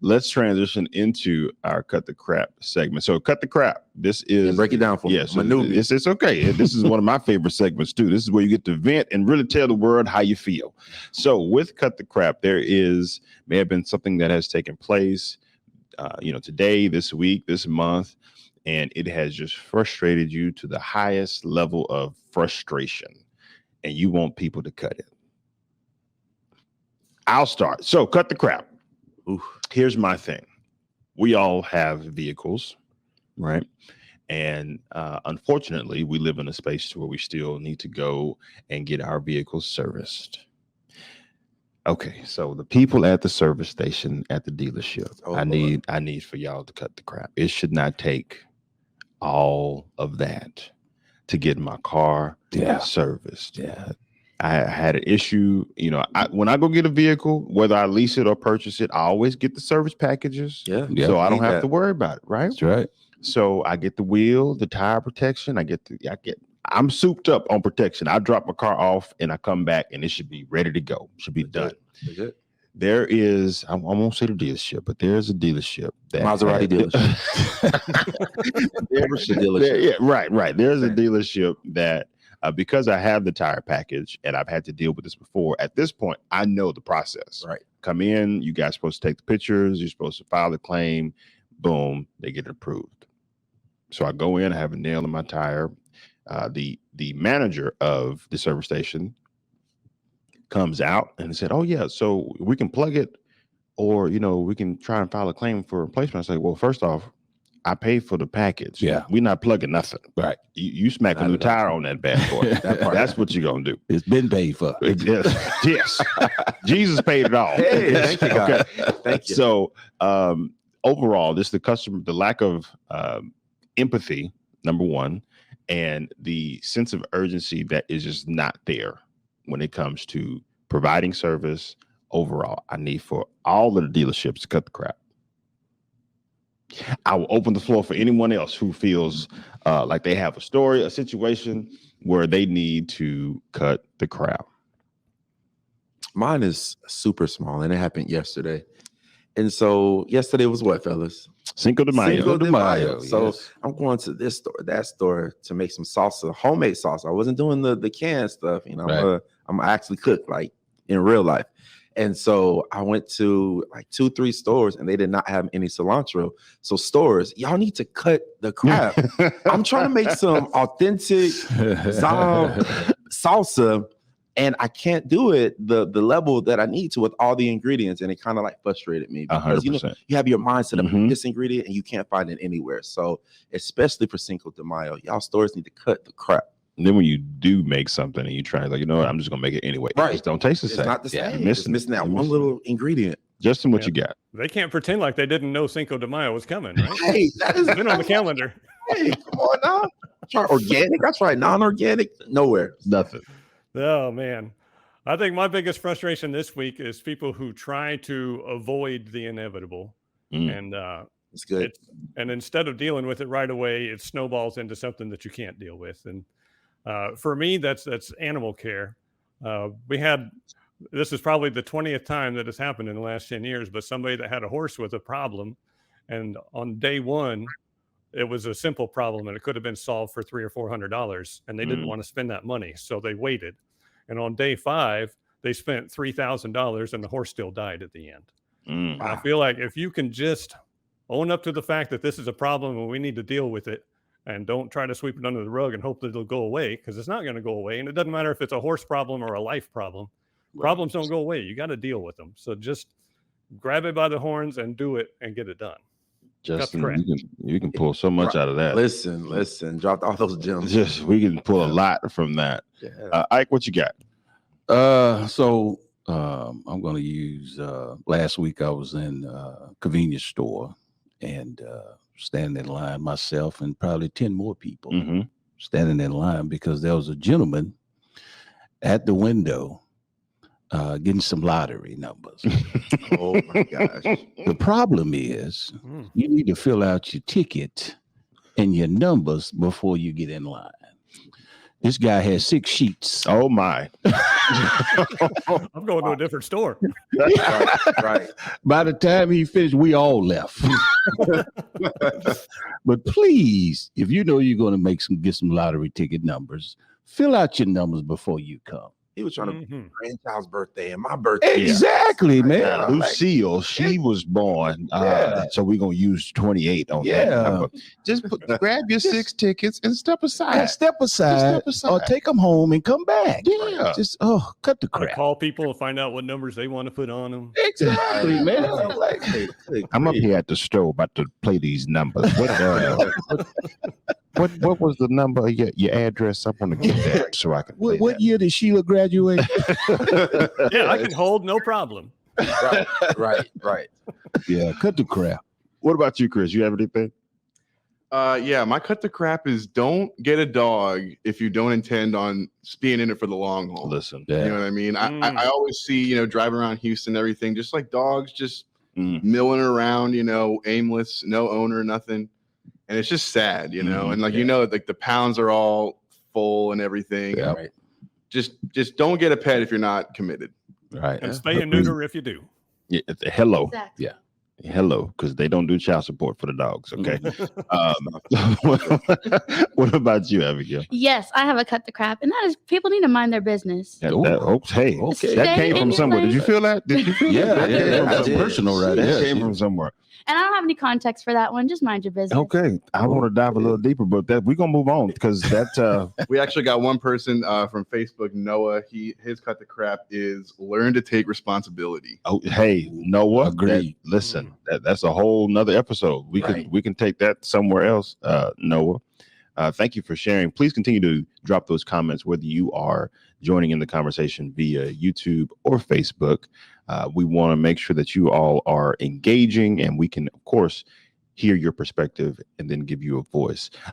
let's transition into our Cut the Crap segment. So Cut the Crap, this is break it down for me. Yes, it's okay. This is one of my favorite segments too. This is where you get to vent and really tell the world how you feel. So with Cut the Crap, may have been something that has taken place, today, this week, this month, and it has just frustrated you to the highest level of frustration, and you want people to cut it. I'll start. So Cut the Crap. Ooh. Here's my thing. We all have vehicles, right? And unfortunately, we live in a space where we still need to go and get our vehicles serviced. Okay, so the people at the service station, at the dealership, I need for y'all to cut the crap. It should not take all of that to get my car serviced. Yeah. I had an issue, when I go get a vehicle, whether I lease it or purchase it, I always get the service packages. Yeah. So I don't have to worry about it, right? That's right. So I get the wheel, the tire protection. I'm souped up on protection. I drop my car off and I come back and it should be ready to go. Should be done. There is, I won't say the dealership, but there's a dealership that Maserati dealership. Right. There's a dealership that because I have the tire package and I've had to deal with this before, at this point, I know the process. Right. Come in, you guys are supposed to take the pictures, you're supposed to file the claim, boom, they get it approved. So I go in, I have a nail in my tire. The manager of the service station comes out and said, "Oh yeah, so we can plug it, or we can try and file a claim for replacement." I say, "Well, first off, I paid for the package. Yeah, we're not plugging nothing. Right? You smack a new tire on that bad boy. That's what you're gonna do. It's been paid for. Yes. Jesus paid it all. Hey, thank you, God. Okay. Thank you. So overall, this the lack of empathy, number one, and the sense of urgency that is just not there when it comes to providing service overall. I need for all of the dealerships to cut the crap. I will open the floor for anyone else who feels like they have a story, a situation where they need to cut the crap. Mine is super small, and it happened yesterday. And so yesterday was what, fellas? Cinco de Mayo. Cinco de Mayo. So yes. I'm going to this store, that store to make some salsa, homemade salsa. I wasn't doing the canned stuff. Right. I'm actually cook like in real life. And so I went to like 2-3 stores and they did not have any cilantro. So stores, y'all need to cut the crap. I'm trying to make some authentic salsa. And I can't do it the level that I need to with all the ingredients. And it kind of like frustrated me because 100%. You have your mindset of this ingredient and you can't find it anywhere. So especially for Cinco de Mayo, y'all stores need to cut the crap. And then when you do make something and you try, like, what, I'm just gonna make it anyway. Right. It just don't taste the same. It's not the same. You're It's missing that one little ingredient. Justin, what you got? They can't pretend like they didn't know Cinco de Mayo was coming, right? Hey, that is been on the calendar. Hey, come on now. Try organic. I tried non-organic. Nowhere. Nothing. Oh man. I think my biggest frustration this week is people who try to avoid the inevitable. And it's good. And instead of dealing with it right away, it snowballs into something that you can't deal with. And for me, that's animal care. This is probably the 20th time that has happened in the last 10 years, but somebody that had a horse with a problem, and on day one, it was a simple problem and it could have been solved for $300 or $400, and they didn't want to spend that money. So they waited. And on day 5, they spent $3,000 and the horse still died at the end. I feel like if you can just own up to the fact that this is a problem and we need to deal with it, and don't try to sweep it under the rug and hope that it'll go away, because it's not going to go away. And it doesn't matter if it's a horse problem or a life problem. Right. Problems don't go away. You got to deal with them. So just grab it by the horns and do it and get it done. Justin, you can pull so much out of that. Listen, dropped all those gems. We can pull a lot from that. Yeah. Ike, what you got? So I'm going to use, last week I was in a convenience store and standing in line myself and probably 10 more people standing in line because there was a gentleman at the window getting some lottery numbers. Oh my gosh. The problem is you need to fill out your ticket and your numbers before you get in line. This guy had 6 sheets. Oh my. I'm going to a different store. Right. By the time he finished, we all left. But please, if you know you're going to get some lottery ticket numbers, fill out your numbers before you come. He was trying to Mhm. grandchild's birthday and my birthday. Exactly, man. Now, I'm like, Lucille, she was born. Yeah. So we're gonna use 28 on that Yeah. number. Just grab your 6 tickets and step aside. and step aside, step aside. or take them home and come back. Yeah. Just cut the I crap. call people and find out what numbers they want to put on them. Exactly, man. I'm like, I'm up here at the store about to play these numbers. What was the number? Your address? I want to get that so I can play what year did Sheila graduate? Yeah, I can hold, no problem. Right. Yeah, cut the crap. What about you, Chris? You have anything? Yeah, my cut the crap is don't get a dog if you don't intend on being in it for the long haul. Listen. You know what I mean? I always see, driving around Houston, everything, just like dogs just milling around, aimless, no owner, nothing. And it's just sad, and like, like the pounds are all full and everything. Yeah. Right. Just don't get a pet if you're not committed. Right. And spay and neuter if you do. Yeah, hello. Exactly. Hello, because they don't do child support for the dogs. Okay. What about you, Abigail? Yes, I have a cut the crap, and that is people need to mind their business. Hey, Okay. that Stay came from in somewhere. your Did you feel that? Did you feel Yeah, that? yeah, That that's came from- personal right that there. came from somewhere. And I don't have any context for that one. Just mind your business. Okay, I want to dive a little deeper, but we're gonna move on because that We actually got one person from Facebook, Noah. His cut the crap is learn to take responsibility. oh hey Noah, Agreed. listen, that's a whole nother episode. We can take that somewhere else. Noah, thank you for sharing. Please continue to drop those comments whether you are joining in the conversation via YouTube or Facebook. We want to make sure that you all are engaging and we can, of course, hear your perspective and then give you a voice.